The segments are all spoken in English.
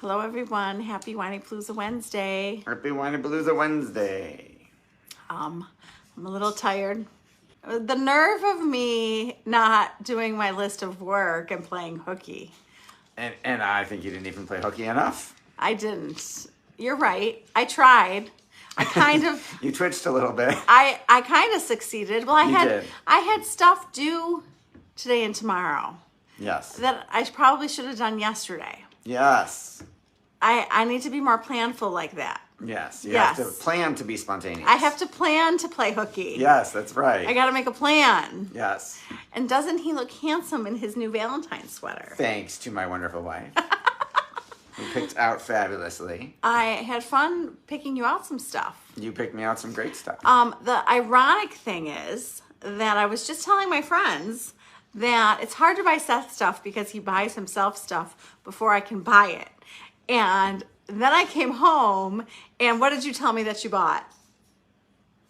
Hello, everyone. Happy Whinypaluza Wednesday. Happy Whinypaluza Wednesday. I'm a little tired. The nerve of me not doing my list of work and playing hooky. And I think you didn't even play hooky enough. I didn't. You're right. I tried. I kind of. You twitched a little bit. I kind of succeeded. Well, I had stuff due today and tomorrow. Yes. That I probably should have done yesterday. Yes. I need to be more planful like that. Yes. You have to plan to be spontaneous. I have to plan to play hooky. Yes, that's right. I got to make a plan. Yes. And doesn't he look handsome in his new Valentine sweater? Thanks to my wonderful wife. Who picked out fabulously. I had fun picking you out some stuff. You picked me out some great stuff. The ironic thing is that I was just telling my friends that it's hard to buy Seth stuff because he buys himself stuff before I can buy it. And then I came home, and what did you tell me that you bought?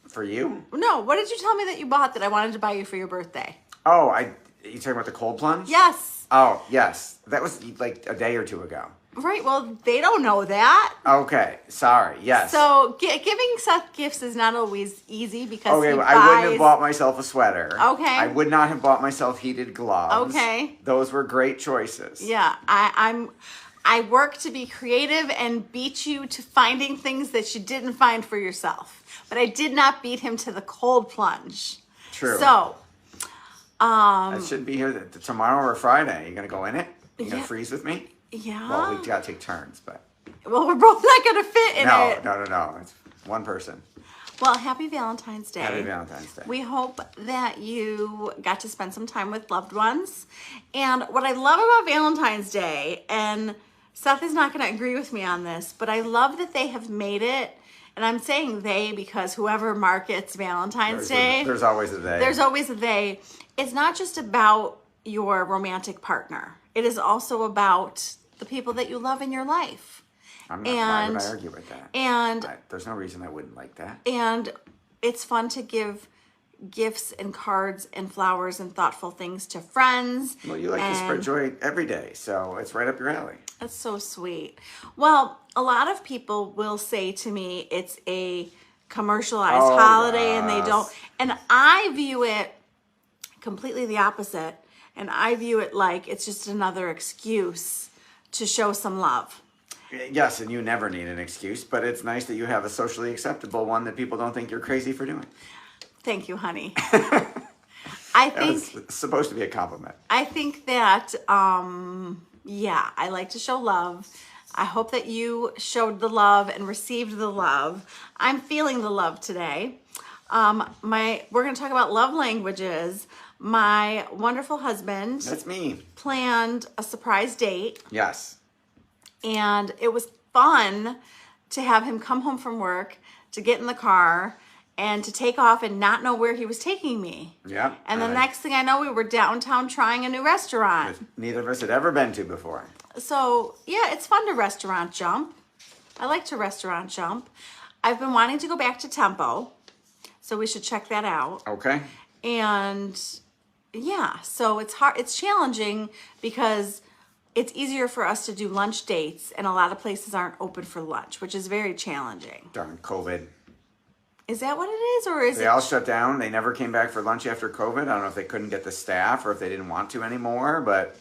For you? No, what did you tell me that you bought that I wanted to buy you for your birthday? Oh, you talking about the cold plunge? Yes. Oh, yes. That was like a day or two ago. Right, well, they don't know that. Okay, sorry, yes. So giving Seth gifts is not always easy because I wouldn't have bought myself a sweater. Okay. I would not have bought myself heated gloves. Okay. Those were great choices. Yeah, I work to be creative and beat you to finding things that you didn't find for yourself. But I did not beat him to the cold plunge. True. So, I should be here tomorrow or Friday. You gonna go in it? You gonna Yeah. freeze with me? Yeah. Well, we gotta take turns, but Well, we're both not going to fit in it. No. It's one person. Well, happy Valentine's Day. Happy Valentine's Day. We hope that you got to spend some time with loved ones. And what I love about Valentine's Day, and Seth is not going to agree with me on this, but I love that they have made it, and I'm saying they because whoever markets Valentine's Day. There's always a they. There's always a they. It's not just about your romantic partner. It is also about the people that you love in your life. Why would I argue with that? And there's no reason I wouldn't like that. And it's fun to give gifts and cards and flowers and thoughtful things to friends. Well, you like to spread joy every day, so it's right up your alley. That's so sweet. Well, a lot of people will say to me it's a commercialized holiday and they don't. And I view it completely the opposite. And I view it like it's just another excuse to show some love. Yes, and you never need an excuse, but it's nice that you have a socially acceptable one that people don't think you're crazy for doing. Thank you, honey. I think it's supposed to be a compliment. I think that, I like to show love. I hope that you showed the love and received the love. I'm feeling the love today. We're going to talk about love languages. My wonderful husband. That's me. Planned a surprise date. Yes. And it was fun to have him come home from work, to get in the car, and to take off and not know where he was taking me. Yeah. And the next thing I know, we were downtown trying a new restaurant. Neither of us had ever been to before. So, yeah, it's fun to restaurant jump. I like to restaurant jump. I've been wanting to go back to Tempo, so we should check that out. Okay. And yeah, so it's hard. It's challenging because it's easier for us to do lunch dates, and a lot of places aren't open for lunch, which is very challenging. Darn COVID. Is that what it is, or is they all shut down? They never came back for lunch after COVID. I don't know if they couldn't get the staff or if they didn't want to anymore, but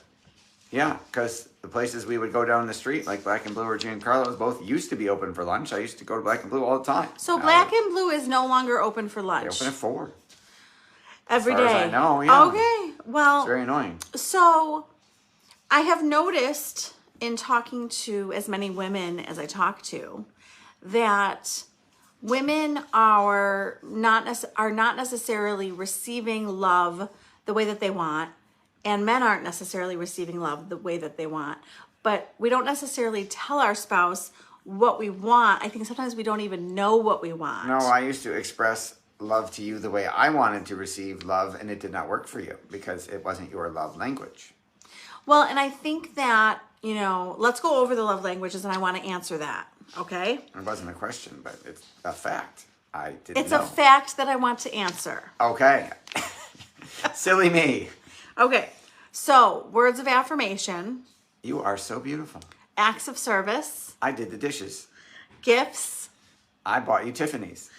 yeah, because the places we would go down the street, like Black and Blue or Giancarlo's, both used to be open for lunch. I used to go to Black and Blue all the time. So Black and Blue is no longer open for lunch. They open at 4. Every day. As far as I know, yeah. Okay, well. It's very annoying. So I have noticed in talking to as many women as I talk to that women are not necessarily receiving love the way that they want, and men aren't necessarily receiving love the way that they want. But we don't necessarily tell our spouse what we want. I think sometimes we don't even know what we want. No, I used to express love to you the way I wanted to receive love, and it did not work for you because it wasn't your love language. Well, and I think that, let's go over the love languages, and I want to answer that, okay? It wasn't a question, but it's a fact. I didn't know. It's a fact that I want to answer. Okay. Silly me. Okay, so words of affirmation. You are so beautiful. Acts of service. I did the dishes. Gifts. I bought you Tiffany's.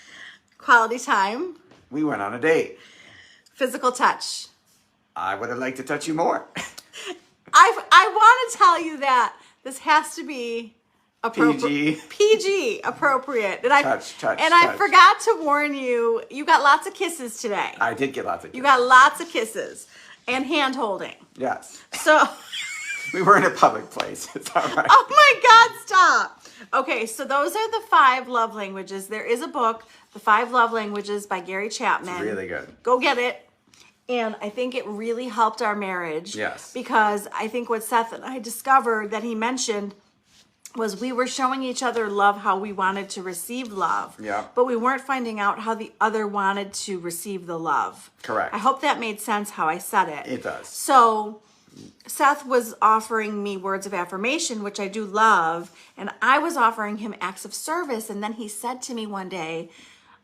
Quality time. We went on a date. Physical touch. I would have liked to touch you more. I want to tell you that this has to be PG appropriate. And touch. I forgot to warn you, you got lots of kisses today. I did get lots of kisses. You got lots of kisses and hand holding. Yes. So we were in a public place. It's all right. Oh my God, stop. Okay, so those are the 5 love languages. There is a book, The 5 Love Languages by Gary Chapman. It's really good. Go get it. And I think it really helped our marriage. Yes. Because I think what Seth and I discovered that he mentioned was we were showing each other love how we wanted to receive love. Yeah. But we weren't finding out how the other wanted to receive the love. Correct. I hope that made sense how I said it. It does. So Seth was offering me words of affirmation, which I do love. And I was offering him acts of service. And then he said to me one day,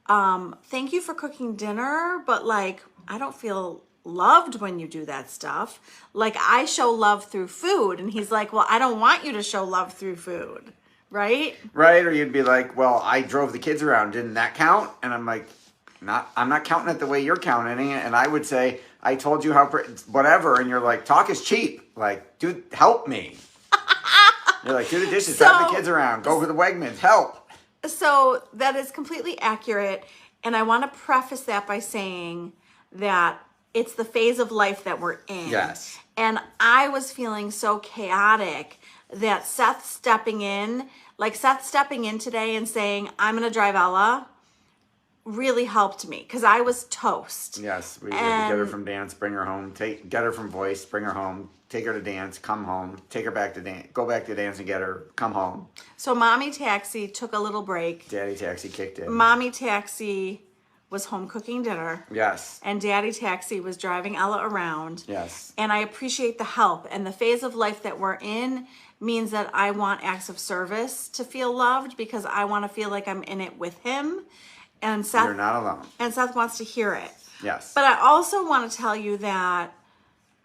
thank you for cooking dinner, but like, I don't feel loved when you do that stuff. Like I show love through food. And he's like, well, I don't want you to show love through food. Right? Right. Or you'd be like, well, I drove the kids around. Didn't that count? And I'm like, I'm not counting it the way you're counting it. And I would say, I told you how, whatever. And you're like, talk is cheap. Like, dude, help me. You're like, do the dishes, drive the kids around, go to the Wegmans, help. So that is completely accurate. And I want to preface that by saying that it's the phase of life that we're in. Yes. And I was feeling so chaotic that Seth stepping in today and saying, I'm going to drive Ella, really helped me because I was toast. Yes. We had to get her from dance, bring her home, get her from voice, bring her home, take her to dance, come home, take her back to dance, go back to dance and get her, come home. So Mommy Taxi took a little break. Daddy Taxi kicked in. Mommy Taxi was home cooking dinner. Yes. And Daddy Taxi was driving Ella around. Yes. And I appreciate the help. And the phase of life that we're in means that I want acts of service to feel loved because I want to feel like I'm in it with him. And Seth, you're not alone. And Seth wants to hear it. Yes. But I also want to tell you that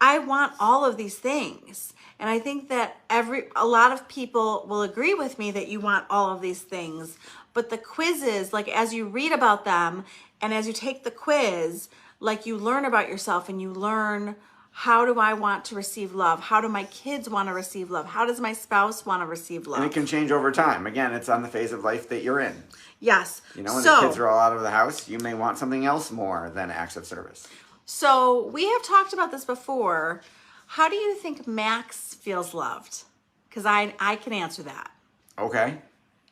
I want all of these things. And I think that a lot of people will agree with me that you want all of these things. But the quizzes, like as you read about them and as you take the quiz, like you learn about yourself and you learn, how do I want to receive love? How do my kids want to receive love? How does my spouse want to receive love? And it can change over time. Again, it's on the phase of life that you're in. Yes. You know, when the kids are all out of the house, you may want something else more than acts of service. So we have talked about this before. How do you think Max feels loved? Because I can answer that. Okay.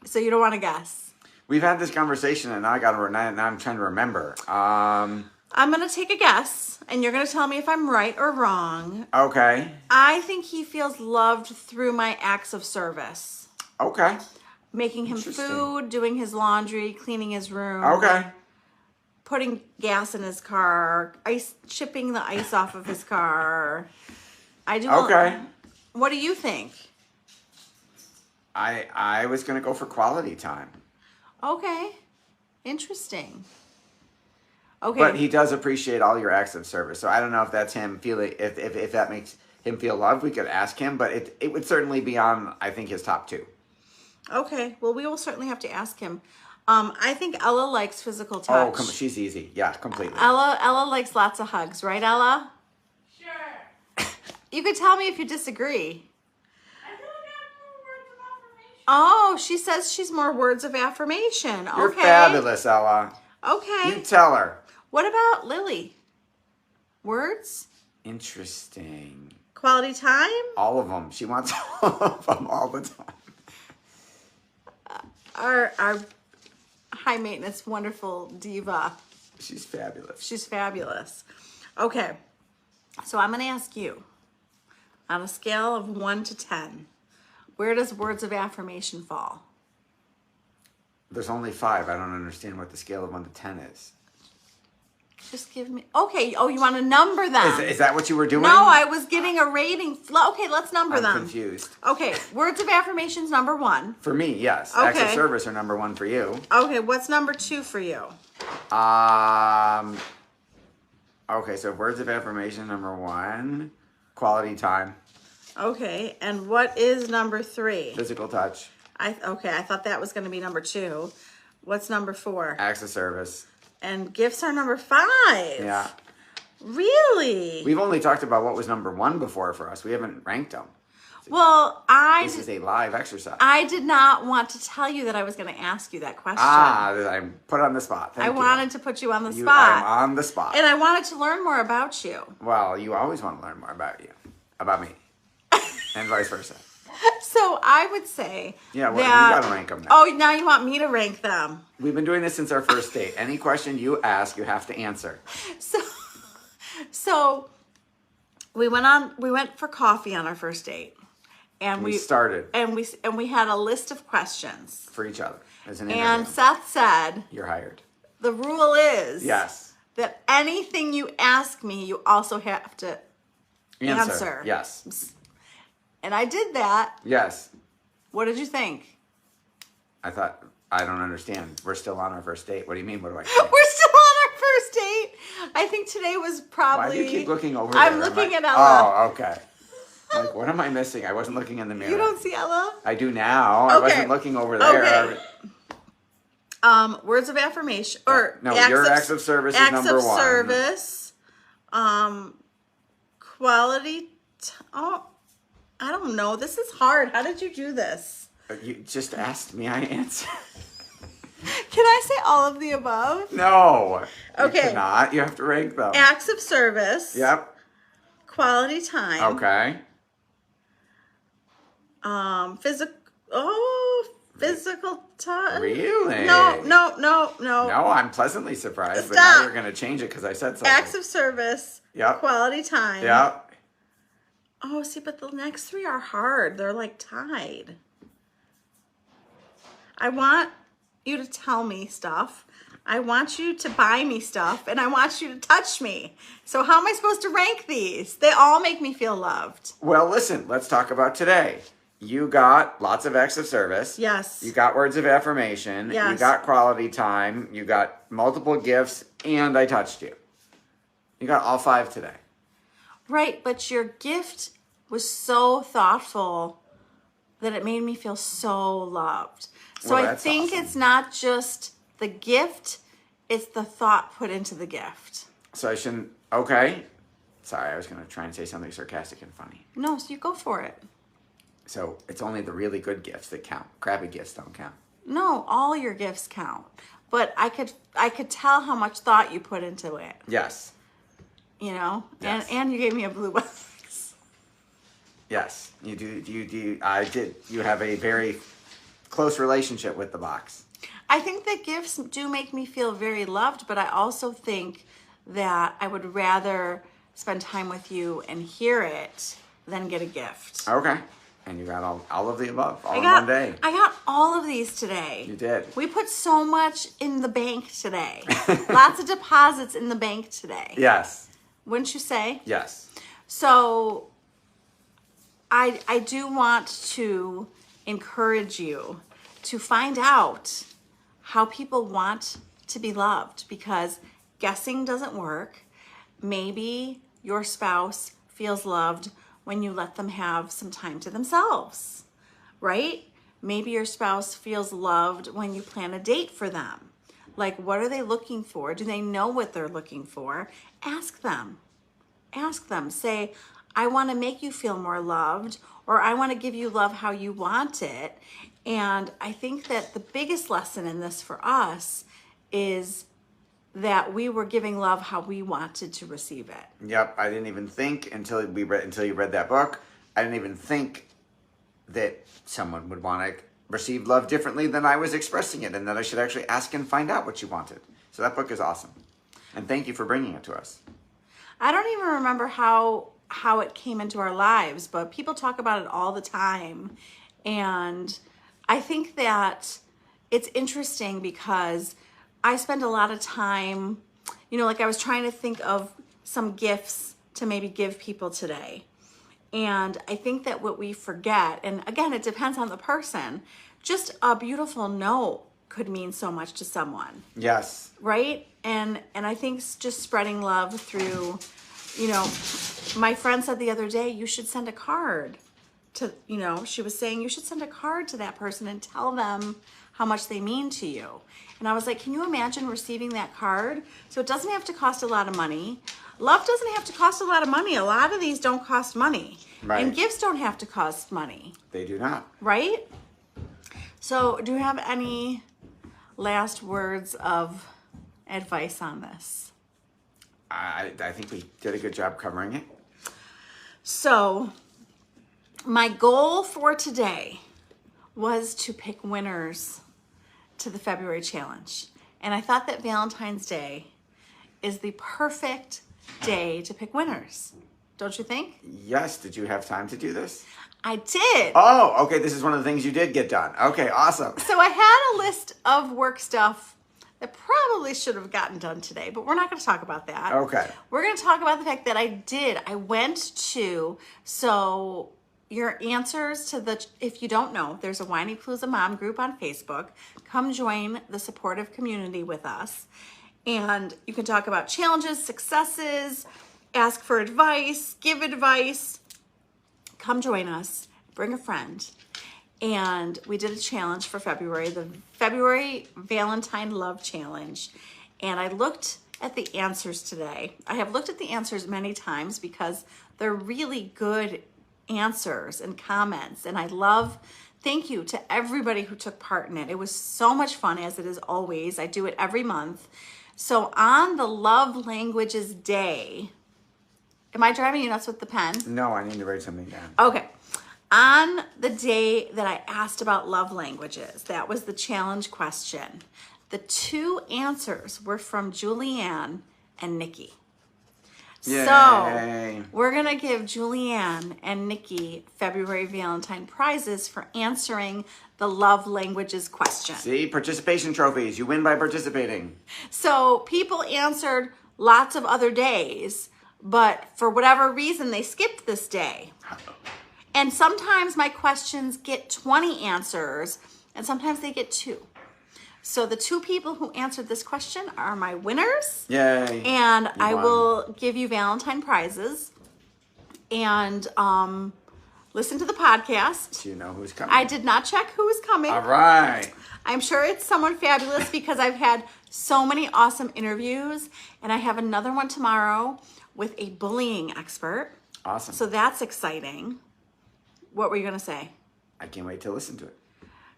So you don't want to guess? We've had this conversation, and now I'm trying to remember. I'm going to take a guess, and you're going to tell me if I'm right or wrong. Okay. I think he feels loved through my acts of service. Okay. Making him food, doing his laundry, cleaning his room. Okay. Putting gas in his car, chipping the ice off of his car. I do. Okay. What do you think? I was going to go for quality time. Okay. Interesting. Okay. But he does appreciate all your acts of service. So I don't know if that's him feeling, if that makes him feel loved. We could ask him, but it would certainly be on, I think, his top 2. Okay. Well, we will certainly have to ask him. I think Ella likes physical touch. Oh, come on. She's easy. Yeah, completely. Ella likes lots of hugs, right, Ella? Sure. You could tell me if you disagree. I feel like I have more words of affirmation. Oh, she says she's more words of affirmation. You're okay. fabulous, Ella. Okay. You tell her. What about Lily? Words? Interesting. Quality time? All of them. She wants all of them all the time. Our high maintenance, wonderful diva. She's fabulous. She's fabulous. Okay. So I'm going to ask you, on a scale of 1 to 10, where does words of affirmation fall? There's only 5. I don't understand what the scale of 1 to 10 is. Just give me... Okay. Oh, you want to number them? Is that what you were doing? No, I was getting a rating. Okay, let's number them. I'm confused. Okay. Words of affirmations, number 1. For me, yes. Okay. Acts of service are number 1 for you. Okay. What's number 2 for you? Okay, so words of affirmation, number 1. Quality time. Okay, and what is number 3? Physical touch. I thought that was going to be number 2. What's number 4? Acts of service. And gifts are number 5. Yeah. Really? We've only talked about what was number 1 before for us. We haven't ranked them. Well, This is a live exercise. I did not want to tell you that I was going to ask you that question. I'm put on the spot. Thank I you. wanted to put you on the I'm spot. on the spot. And I wanted to learn more about you. Well, you always want to learn more about you, about me, and vice versa. So I would say Yeah, well, that, you gotta rank them now. Oh, now you want me to rank them. We've been doing this since our first date. Any question you ask, you have to answer. So we went for coffee on our first date. And We started and we had a list of questions. for each other as an interview. And Seth said, You're hired. the rule is Yes. that anything you ask me, you also have to answer. Yes. And I did that. Yes. What did you think? I thought, I don't understand. We're still on our first date. What do you mean? What do I We're think? still on our first date. I think today was probably. Why do you keep looking over there? I'm looking at Ella. Oh, okay. Like, what am I missing? I wasn't looking in the mirror. You don't see Ella? I do now. I wasn't looking over there. Okay. Words of affirmation or No, your acts of service is number 1. Acts of service. Quality. I don't know. This is hard. How did you do this? You just asked me. I answered. Can I say all of the above? No. Okay. You cannot. You have to rank them. Acts of service. Yep. Quality time. Okay. Physical touch. Really? No. No, I'm pleasantly surprised, but Stop. now you're going to change it because I said something. Acts of service. Yep. Quality time. Yep. Oh, see, but the next 3 are hard. They're like tied. I want you to tell me stuff. I want you to buy me stuff, and I want you to touch me. So how am I supposed to rank these? They all make me feel loved. Well, listen, let's talk about today. You got lots of acts of service. Yes. You got words of affirmation. Yes. You got quality time. You got multiple gifts, and I touched you. You got all 5 today. Right, but your gift was so thoughtful that it made me feel so loved. So Well, I that's think awesome. it's not just the gift, it's the thought put into the gift. So I shouldn't... Okay. Sorry, I was going to try and say something sarcastic and funny. No, so you go for it. So it's only the really good gifts that count. Crappy gifts don't count. No, all your gifts count. But I could tell how much thought you put into it, Yes. you know? Yes. And you gave me a blue box. Yes. You do. I did. You have a very close relationship with the box. I think that gifts do make me feel very loved, but I also think that I would rather spend time with you and hear it than get a gift. Okay. And you got all of the above, all in one day. I got all of these today. You did. We put so much in the bank today. Lots of deposits in the bank today. Yes. Wouldn't you say? Yes. So I do want to encourage you to find out how people want to be loved, because guessing doesn't work. Maybe your spouse feels loved when you let them have some time to themselves, right? Maybe your spouse feels loved when you plan a date for them. Like, what are they looking for? Do they know what they're looking for? Ask them. Ask them. Say, I want to make you feel more loved, or I want to give you love how you want it. And I think that the biggest lesson in this for us is that we were giving love how we wanted to receive it. Yep. I didn't even think until you read that book. I didn't even think that someone would want to receive love differently than I was expressing it, and that I should actually ask and find out what you wanted. So that book is awesome. And thank you for bringing it to us. I don't even remember how it came into our lives, but people talk about it all the time. And I think that it's interesting because I spend a lot of time, like I was trying to think of some gifts to maybe give people today. And I think that what we forget, and again, it depends on the person, just a beautiful note could mean so much to someone. Yes. Right? And I think just spreading love through my friend said the other day, you should send a card to, she was saying you should send a card to that person and tell them how much they mean to you. And I was like, can you imagine receiving that card? So it doesn't have to cost a lot of money. Love doesn't have to cost a lot of money. A lot of these don't cost money. Right. And gifts don't have to cost money. They do not. Right? So do you have any last words of advice on this? I think we did a good job covering it. So my goal for today was to pick winners to the February challenge. And I thought that Valentine's Day is the perfect day to pick winners. Don't you think? Yes. Did you have time to do this? I did. Oh, okay. This is one of the things you did get done. Okay, awesome. So I had a list of work stuff that probably should have gotten done today, but we're not going to talk about that. Okay. We're going to talk about the fact that I went to, so your answers to if you don't know, there's a Whinypaluza Mom group on Facebook. Come join the supportive community with us. And you can talk about challenges, successes, ask for advice, give advice. Come join us, bring a friend. And we did a challenge for February, the February Valentine Love Challenge. And I looked at the answers today. I have looked at the answers many times because they're really good answers and comments. And thank you to everybody who took part in it. It was so much fun, as it is always. I do it every month. So on the Love Languages Day, am I driving you nuts with the pen? No, I need to write something down. Okay. On the day that I asked about love languages, that was the challenge question. The two answers were from Julianne and Nikki. Yay. So we're going to give Julianne and Nikki February Valentine prizes for answering the love languages question. See, participation trophies. You win by participating. So people answered lots of other days, but for whatever reason, they skipped this day. And sometimes my questions get 20 answers, and sometimes they get 2. So the 2 people who answered this question are my winners. Yay. And I will give you Valentine prizes. And listen to the podcast. Do you know who's coming? I did not check who is coming. All right. I'm sure it's someone fabulous because I've had so many awesome interviews. And I have another one tomorrow with a bullying expert. Awesome. So that's exciting. What were you going to say? I can't wait to listen to it.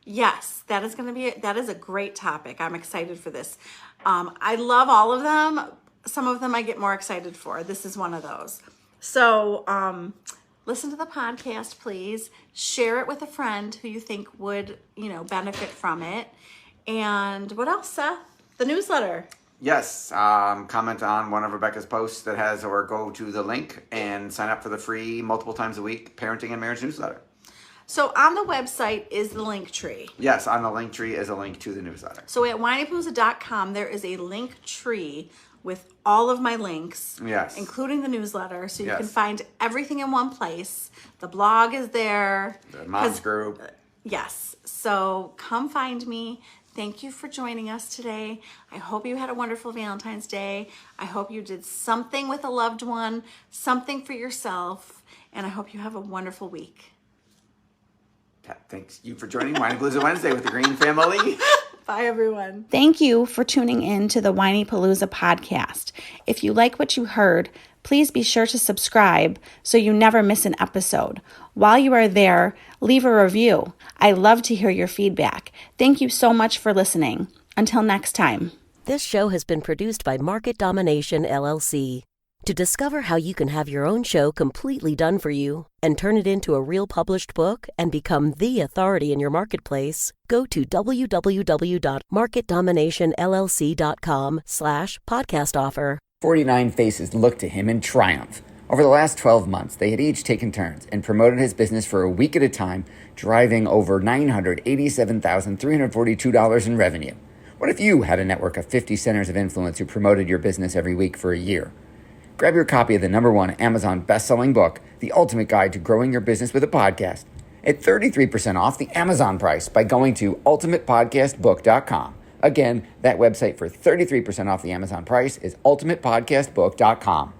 Yes, that is a great topic. I'm excited for this. I love all of them. Some of them I get more excited for. This is one of those. So listen to the podcast, please. Share it with a friend who you think would, benefit from it. And what else, Seth? The newsletter. Yes, comment on one of Rebecca's posts that has, or go to the link and sign up for the free multiple times a week parenting and marriage newsletter. So on the website is the link tree. Yes, on the link tree is a link to the newsletter. So at whinypaluza.com, there is a link tree with all of my links, yes, including the newsletter. So you yes, can find everything in one place. The blog is there. The mom's group. Yes. So come find me. Thank you for joining us today. I hope you had a wonderful Valentine's Day. I hope you did something with a loved one, something for yourself, and I hope you have a wonderful week. Thanks you for joining Whinypaluza Wednesday with the Greene family. Bye, everyone. Thank you for tuning in to the Whinypaluza podcast. If you like what you heard, please be sure to subscribe so you never miss an episode. While you are there, leave a review. I love to hear your feedback. Thank you so much for listening. Until next time. This show has been produced by Market Domination, LLC. To discover how you can have your own show completely done for you and turn it into a real published book and become the authority in your marketplace, go to www.marketdominationllc.com/podcast offer. 49 faces looked to him in triumph. Over the last 12 months, they had each taken turns and promoted his business for a week at a time, driving over $987,342 in revenue. What if you had a network of 50 centers of influence who promoted your business every week for a year? Grab your copy of the #1 Amazon best-selling book, The Ultimate Guide to Growing Your Business with a Podcast, at 33% off the Amazon price by going to ultimatepodcastbook.com. Again, that website for 33% off the Amazon price is ultimatepodcastbook.com.